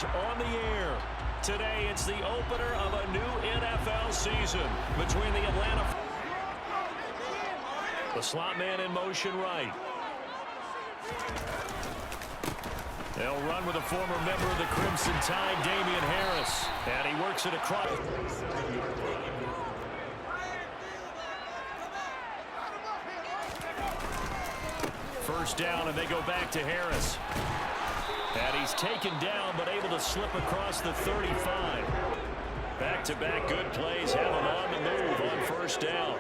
is on the air. Today, it's the opener of a new NFL season between the Atlanta. The slot man in motion right. They'll run with a former member of the Crimson Tide, Damian Harris. And he works it across. First down, and they go back to Harris. And he's taken down, but able to slip across the 35. Back-to-back good plays have him on the move on first down.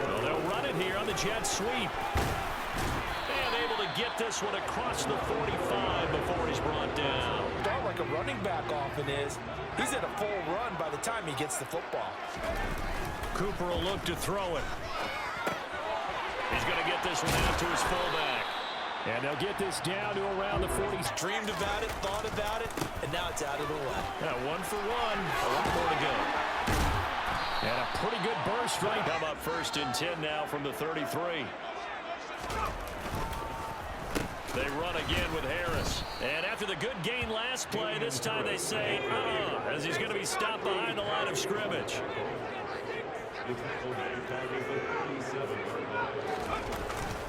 Well, they'll run it here on the jet sweep. And able to get this one across the 45 before he's brought down. Start like a running back often is. He's at a full run by the time he gets the football. Cooper will look to throw it. He's going to get this one out to his fullback. And they'll get this down to around the 40. Dreamed about it, thought about it, and now it's out of the way. Yeah, 1 for 1. A lot more to go. And a pretty good burst right. Come up first and 10 now from the 33. They run again with Harris. And after the good gain last play, this time they say, as he's going to be stopped behind the line of scrimmage.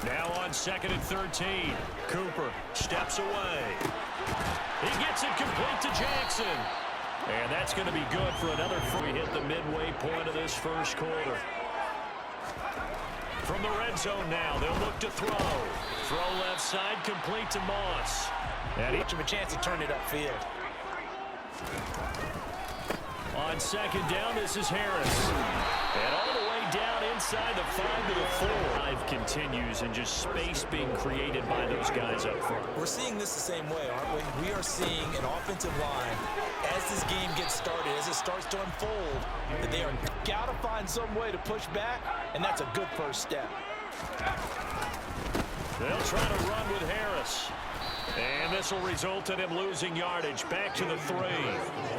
Now on 2nd and 13. Cooper steps away. He gets it complete to Jackson. And that's going to be good for another. We hit the midway point of this first quarter. From the red zone now, they'll look to throw. Throw left side, complete to Moss. And each of a chance to turn it upfield. On 2nd down, this is Harris. And all the way down inside the 5 to the 4. Drive continues and just space being created by those guys up front. We're seeing this the same way, aren't we? We are seeing an offensive line, as this game gets started, as it starts to unfold, that they are got to find some way to push back, and that's a good first step. They'll try to run with Harris. And this will result in him losing yardage back to the 3.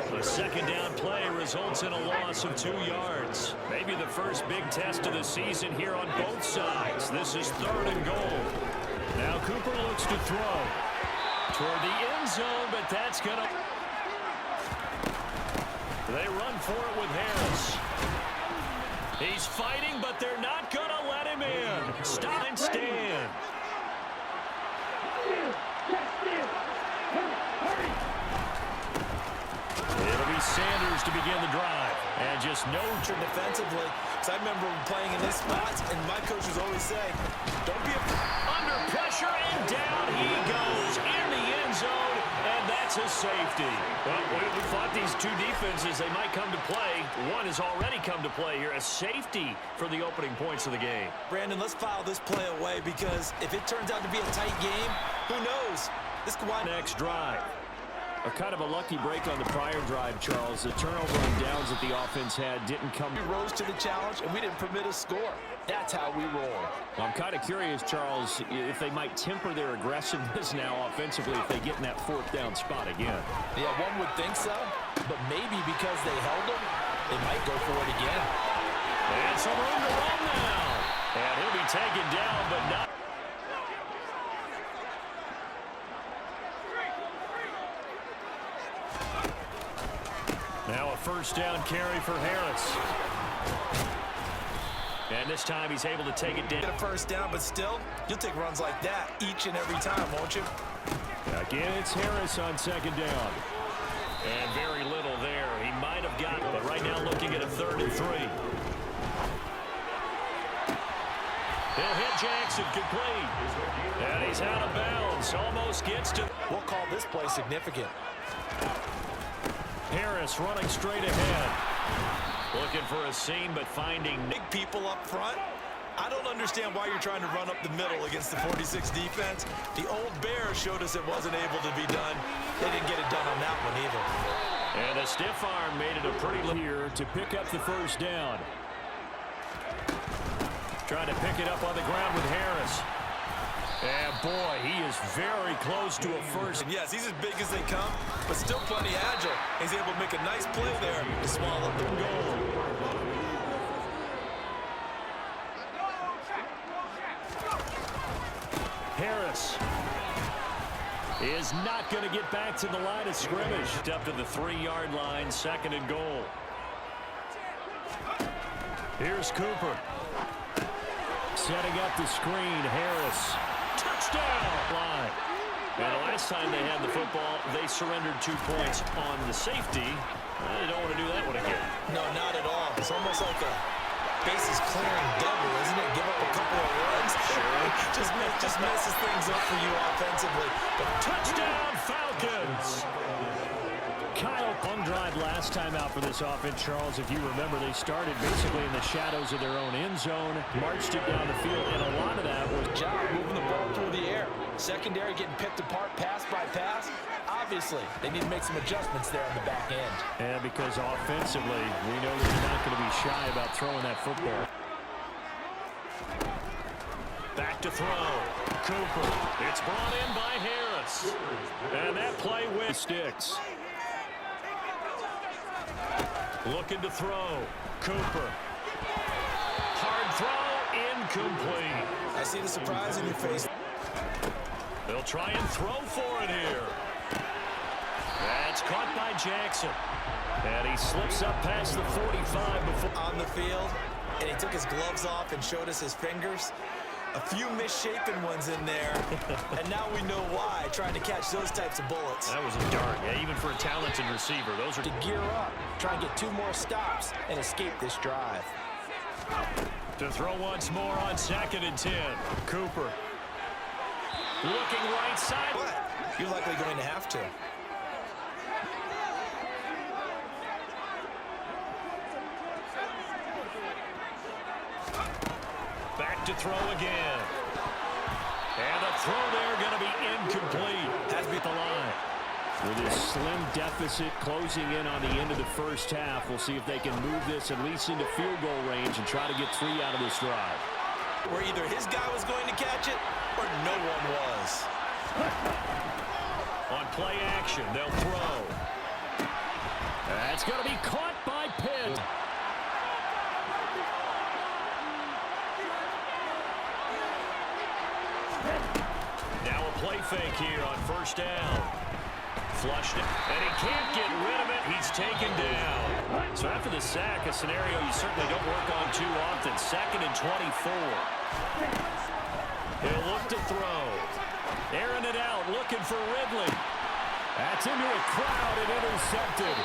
The 2nd down play results in a loss of 2 yards. Maybe the first big test of the season here on both sides. This is 3rd and goal. Now Cooper looks to throw toward the end zone, but that's going to... They run for it with Harris. He's fighting, but they're not going to let him in. Stop and stand. It'll be Sanders to begin the drive. And just no defensively. Because I remember playing in this spot, and my coaches always say, don't be under pressure, and down he goes in the end zone, and that's a safety. Well, we thought these two defenses, they might come to play. One has already come to play here, a safety for the opening points of the game. Brandon, let's file this play away, because if it turns out to be a tight game, who knows? This could wind next drive. A kind of a lucky break on the prior drive, Charles. The turnover on downs that the offense had didn't come. We rose to the challenge, and we didn't permit a score. That's how we roll. Well, I'm kind of curious, Charles, if they might temper their aggressiveness now offensively if they get in that 4th down spot again. Yeah, one would think so, but maybe because they held them, they might go for it again. And some room to run now. And he'll be taken down, but not. Now a 1st down carry for Harris. And this time he's able to take it down. Get a 1st down, but still, you'll take runs like that each and every time, won't you? Again, it's Harris on 2nd down. And very little there. He might have gotten it, but right now looking at a 3rd and 3. They'll hit Jackson complete. And he's out of bounds. Almost gets to. We'll call this play significant. Harris running straight ahead. Looking for a seam, but finding big people up front. I don't understand why you're trying to run up the middle against the 46 defense. The old Bears showed us it wasn't able to be done. They didn't get it done on that one either. And a stiff arm made it a pretty here to pick up the 1st down. Trying to pick it up on the ground with Harris. And boy, he is very close to a 1st. And yes, he's as big as they come, but still plenty agile. He's able to make a nice play there to swallow the goal. Harris is not going to get back to the line of scrimmage. Up to the 3-yard line, 2nd and goal. Here's Cooper. Setting up the screen, Harris. Touchdown! Line. And the last time they had the football, they surrendered 2 points on the safety. They don't want to do that one again. No, not at all. It's almost like a bases clearing double, isn't it? Give up a couple of runs. Sure. just messes things up for you offensively. But touchdown, Falcons! Kyle, one drive last time out for this offense, Charles. If you remember, they started basically in the shadows of their own end zone, marched it down the field, and a lot of that was job moving the ball through the air. Secondary getting picked apart pass by pass. Obviously, they need to make some adjustments there on the back end. Yeah, because offensively, we know that they're not going to be shy about throwing that football. Back to throw. Cooper. It's brought in by Harris. And that play with sticks. Looking to throw. Cooper. Hard throw. Incomplete. I see the surprise in your face. They'll try and throw for it here. That's caught by Jackson. And he slips up past the 45 before on the field. And he took his gloves off and showed us his fingers. A few misshapen ones in there. And now we know why, trying to catch those types of bullets. That was a dart. Yeah, even for a talented receiver. Those are to gear up, try and get 2 more stops and escape this drive. To throw once more on 2nd and 10. Cooper. Looking right side. But you're likely going to have to. Back to throw again. And the throw there going to be incomplete. Has beat the line. With his slim deficit closing in on the end of the first half, we'll see if they can move this at least into field goal range and try to get 3 out of this drive. Where either his guy was going to catch it or no one was. On play action, they'll throw. That's going to be caught by Pitt. Now a play fake here on 1st down. Flushed it, and he can't get rid of it. He's taken down. So after the sack, a scenario you certainly don't work on too often. 2nd and 24. He'll look to throw. Airing it out, looking for Ridley. That's into a crowd and intercepted.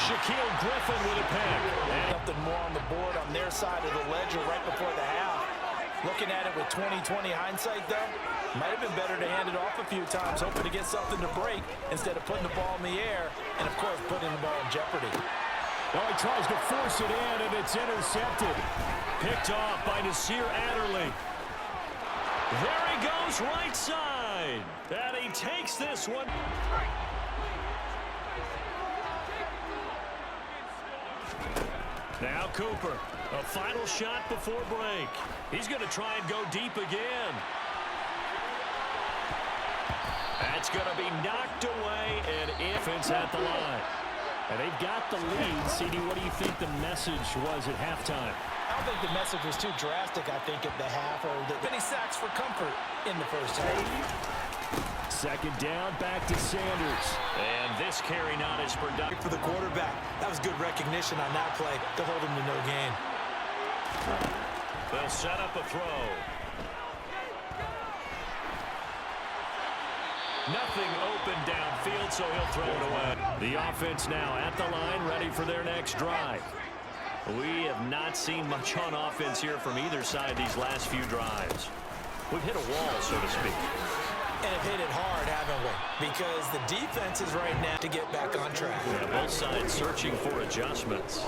Shaquille Griffin with a pick. And something more on the board on their side of the ledger right before the half. Looking at it with 20/20 hindsight, though, might have been better to hand it off a few times, hoping to get something to break instead of putting the ball in the air and, of course, putting the ball in jeopardy. Well, he tries to force it in, and it's intercepted. Picked off by Nasir Adderley. There he goes, right side. And he takes this one. Now Cooper, a final shot before break. He's going to try and go deep again. That's going to be knocked away, and offense at the line. And they've got the lead. CD, what do you think the message was at halftime? I don't think the message was too drastic, I think, at the half, or many sacks for comfort in the first half. 2nd down, back to Sanders. And this carry not as productive. For the quarterback, that was good recognition on that play to hold him to no gain. They'll set up a throw. Nothing open downfield, so he'll throw it away. The offense now at the line, ready for their next drive. We have not seen much on offense here from either side these last few drives. We've hit a wall, so to speak. And have hit it hard, haven't we? Because the defense is right now to get back on track. Yeah, both sides searching for adjustments.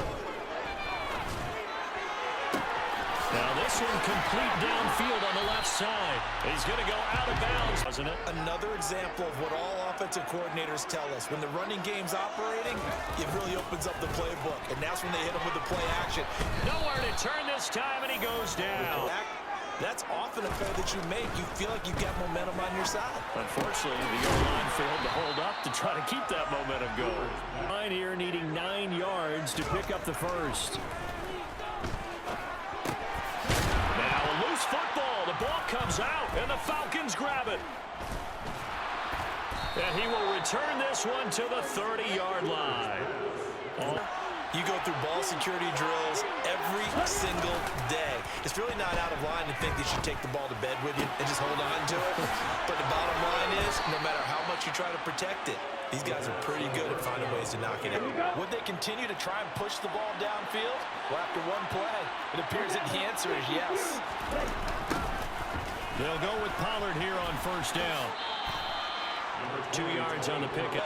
Now this one complete downfield on the left side. He's going to go out of bounds, wasn't it? Another example of what all offensive coordinators tell us. When the running game's operating, it really opens up the playbook. And that's when they hit him with the play action. Nowhere to turn this time, and he goes down. That's often a play that you make. You feel like you've got momentum on your side. Unfortunately, the O-line failed to hold up to try to keep that momentum going. Line here needing 9 yards to pick up the first. Now a loose football. The ball comes out, and the Falcons grab it. And he will return this one to the 30-yard line. You go through ball security drills every single day. It's really not out of line to think that you take the ball to bed with you and just hold on to it. But the bottom line is, no matter how much you try to protect it, these guys are pretty good at finding ways to knock it out. Would they continue to try and push the ball downfield? Well, after one play, it appears that the answer is yes. They'll go with Pollard here on first down. 2 yards on the pickup.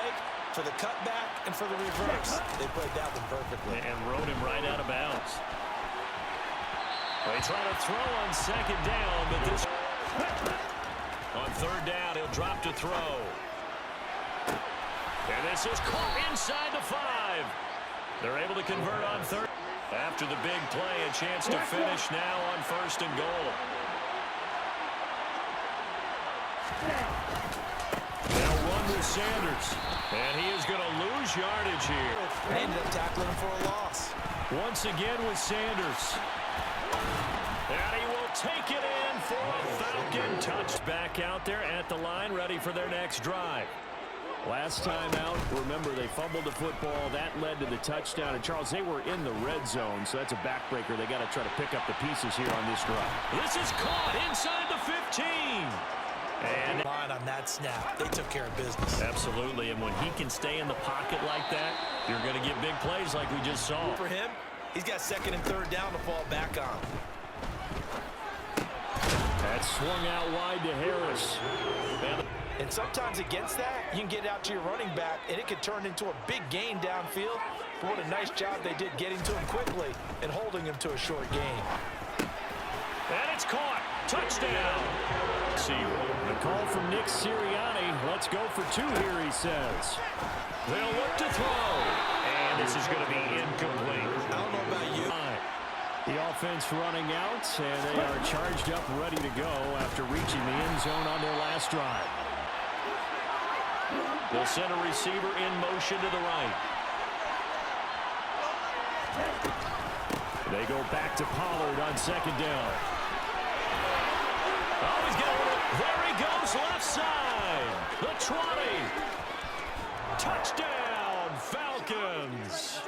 For the cutback and for the reverse. They played that one perfectly. And rode him right out of bounds. They try to throw on second down, but this... On third down, he'll drop to throw. And this is caught inside the 5. They're able to convert on third. After the big play, a chance to finish now on first and goal. They'll run with Sanders. And he is going to lose yardage here. They ended up tackling him for a loss. Once again with Sanders. And he will take it in for a Falcon touch. Back out there at the line, ready for their next drive. Last time out, remember, they fumbled the football. That led to the touchdown. And, Charles, they were in the red zone, so that's a backbreaker. They got to try to pick up the pieces here on this drive. This is caught inside the 15. And line on that snap. They took care of business. Absolutely, and when he can stay in the pocket like that, you're going to get big plays like we just saw. For him, he's got second and third down to fall back on. That swung out wide to Harris. And sometimes against that, you can get out to your running back, and it could turn into a big gain downfield. But what a nice job they did getting to him quickly and holding him to a short gain. And it's caught. Touchdown. The call from Nick Sirianni. Let's go for 2 here, he says. They'll look to throw. And this is going to be incomplete. I don't know about you. The offense running out, and they are charged up, ready to go after reaching the end zone on their last drive. They'll send a receiver in motion to the right. They go back to Pollard on second down. Oh, he's got it. There he goes, left side. The 20. Touchdown, Falcons.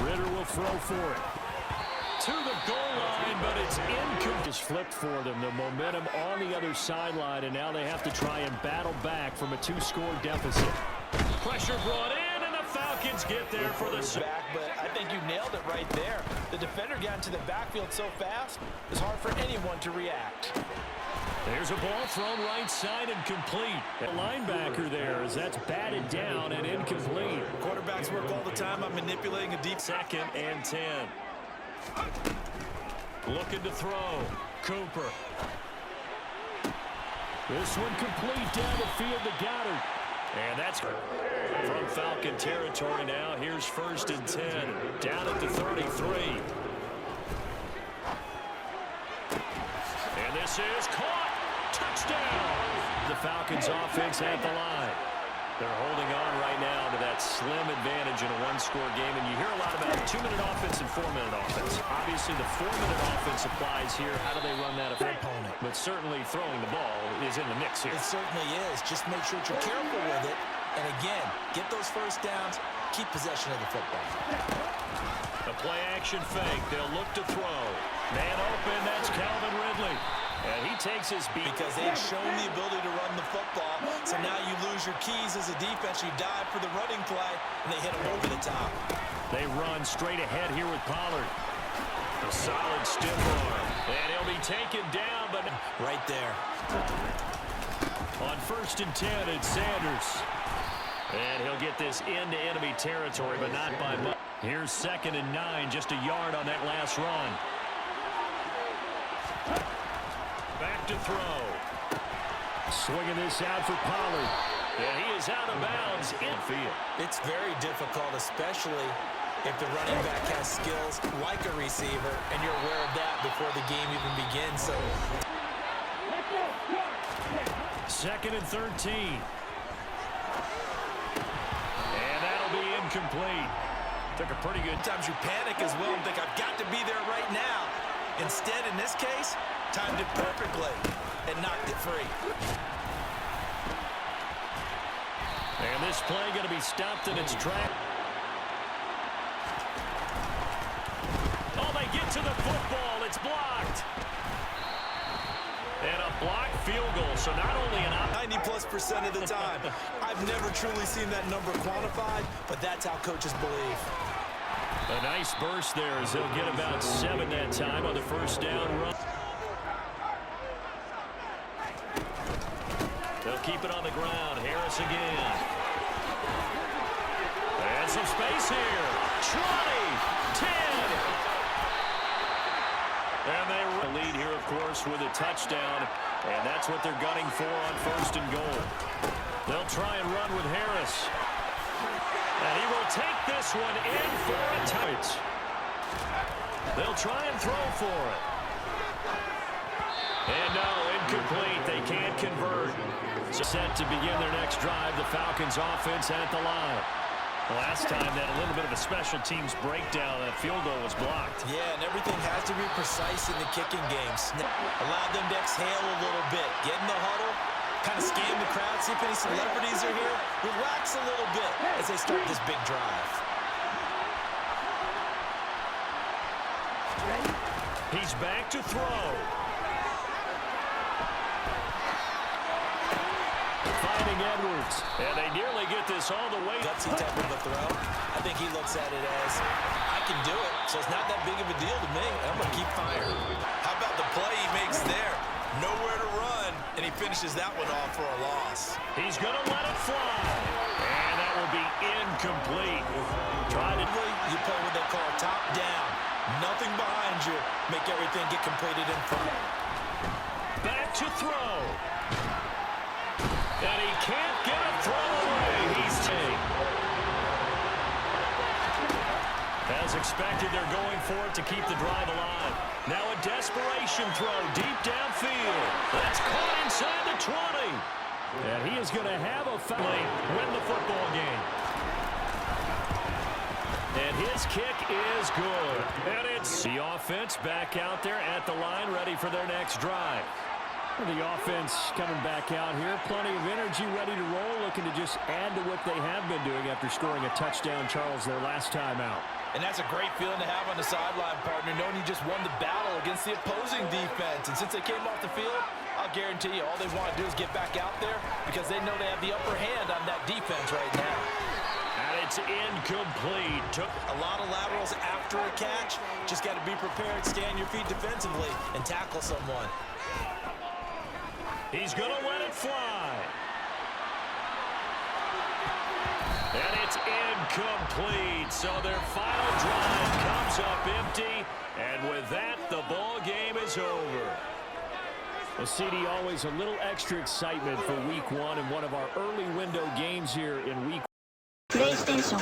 Ritter will throw for it. To the goal line, but it's incomplete. Just flipped for them. The momentum on the other sideline, and now they have to try and battle back from a 2-score deficit. Pressure brought in, and the Falcons get there for the back, but I think you nailed it right there. The defender got into the backfield so fast, it's hard for anyone to react. There's a ball thrown right side and complete. The linebacker there as that's batted down and incomplete. Quarterbacks work all the time on manipulating a deep. 2nd and 10. Looking to throw. Cooper. This one complete down the field to Goddard. And that's from Falcon territory now. Here's 1st and 10. Down at the 33. And this is caught. Touchdown. The Falcons offense at the line. They're holding on right now to that slim advantage in a 1-score game. And you hear a lot about 2-minute offense and 4-minute offense. Obviously, the 4-minute offense applies here. How do they run that opponent? But certainly throwing the ball is in the mix here. It certainly is. Just make sure that you're careful with it. And again, get those first downs. Keep possession of the football. A play-action fake. They'll look to throw. Man open. That's Calvin Ridley. And he takes his beat. Because they've shown the ability to run the football. So now you lose your keys as a defense. You dive for the running play, and they hit him over the top. They run straight ahead here with Pollard. A solid stiff arm. And he'll be taken down, but right there. On 1st and 10, it's Sanders. And he'll get this into enemy territory, but not by much. Here's 2nd and 9, just a yard on that last run. Back to throw. Swinging this out for Pollard. And he is out of bounds in field. It's very difficult, especially if the running back has skills like a receiver, and you're aware of that before the game even begins. So 2nd and 13. And that'll be incomplete. Took a pretty good... Sometimes you panic as well and think, I've got to be there right now. Instead, in this case, timed it perfectly and knocked it free. And this play going to be stopped in its track. Oh, they get to the football. It's blocked. And a blocked field goal. So not only an 90+% of the time. I've never truly seen that number quantified, but that's how coaches believe. A nice burst there as they'll get about 7 that time on the first down run. They'll keep it on the ground. Harris again. And some space here. 20, 10. And they lead here, of course, with a touchdown. And that's what they're gunning for on first and goal. They'll try and run with Harris. And he will take this one in for a touch. They'll try and throw for it. And no, incomplete. They can't convert. So set to begin their next drive, the Falcons offense at the line. Last time that a little bit of a special teams breakdown, that field goal was blocked. Yeah, and everything has to be precise in the kicking games. Allow them to exhale a little bit. Get in the huddle, kind of scan the crowd, see if any celebrities are here. Relax a little bit as they start this big drive. He's back to throw. Finding Edwards. And they nearly get this all the way. Gutsy type of a throw. I think he looks at it as, I can do it, so it's not that big of a deal to me. I'm going to keep firing. How about the play he makes there? Nowhere to run, and he finishes that one off for a loss. He's going to let it fly. And that will be incomplete. You play what they call top down. Nothing behind you. Make everything get completed in front. Back to throw. And he can't get a throw away. He's taken. As expected, they're going for it to keep the drive alive. Now a desperation throw deep downfield. That's caught inside the 20. And he is going to have a foul. Win the football game. And his kick is good. And it's the offense back out there at the line, ready for their next drive. The offense coming back out here. Plenty of energy, ready to roll, looking to just add to what they have been doing after scoring a touchdown, Charles, their last time out. And that's a great feeling to have on the sideline, partner, knowing you just won the battle against the opposing defense. And since they came off the field, I'll guarantee you all they want to do is get back out there because they know they have the upper hand on that defense right now. And it's incomplete. Took a lot of laterals after a catch. Just got to be prepared, stand your feet defensively, and tackle someone. He's going to let it fly. And it's incomplete. So their final drive comes up empty. And with that, the ball game is over. Well, CD, always a little extra excitement for week one and one of our early window games here in week プレイステーション